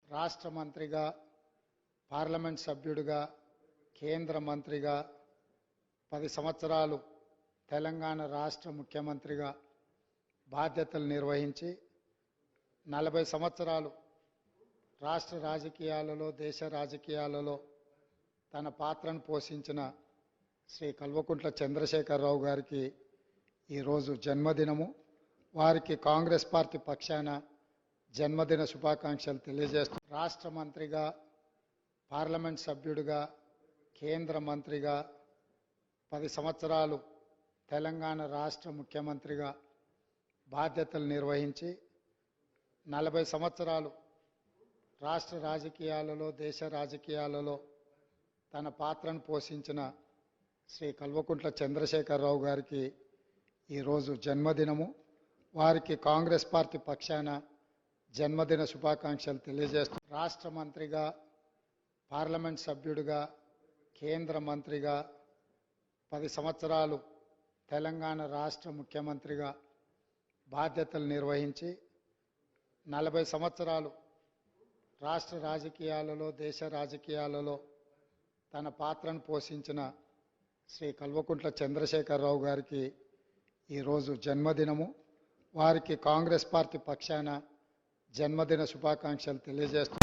రాష్ట్ర మంత్రిగా, పార్లమెంట్ సభ్యుడిగా, కేంద్ర మంత్రిగా 10 సంవత్సరాలు తెలంగాణ రాష్ట్ర ముఖ్యమంత్రిగా బాధ్యతలు నిర్వహించి 40 సంవత్సరాలు రాష్ట్ర రాజకీయాలలో, దేశ రాజకీయాలలో తన పాత్రను పోషించిన శ్రీ కల్వకుంట్ల చంద్రశేఖరరావు గారికి ఈరోజు జన్మదినము. వారికి కాంగ్రెస్ పార్టీ పక్షాన జన్మదిన శుభాకాంక్షలు తెలియజేస్తూ రాష్ట్ర మంత్రిగా, పార్లమెంట్ సభ్యుడిగా, కేంద్ర మంత్రిగా 10 సంవత్సరాలు తెలంగాణ రాష్ట్ర ముఖ్యమంత్రిగా బాధ్యతలు నిర్వహించి 40 సంవత్సరాలు రాష్ట్ర రాజకీయాలలో, దేశ రాజకీయాలలో తన పాత్రను పోషించిన శ్రీ కల్వకుంట్ల చంద్రశేఖరరావు గారికి ఈరోజు జన్మదినము. వారికి కాంగ్రెస్ పార్టీ పక్షాన జన్మదిన శుభాకాంక్షలు తెలియజేస్తూ రాష్ట్ర మంత్రిగా, పార్లమెంట్ సభ్యుడిగా, కేంద్ర మంత్రిగా 10 సంవత్సరాలు తెలంగాణ రాష్ట్ర ముఖ్యమంత్రిగా బాధ్యతలు నిర్వహించి 40 సంవత్సరాలు రాష్ట్ర రాజకీయాలలో, దేశ రాజకీయాలలో తన పాత్రను పోషించిన శ్రీ కల్వకుంట్ల చంద్రశేఖరరావు గారికి ఈరోజు జన్మదినము. వారికి కాంగ్రెస్ పార్టీ పక్షాన జన్మదిన శుభాకాంక్షలు తెలియజేస్తూ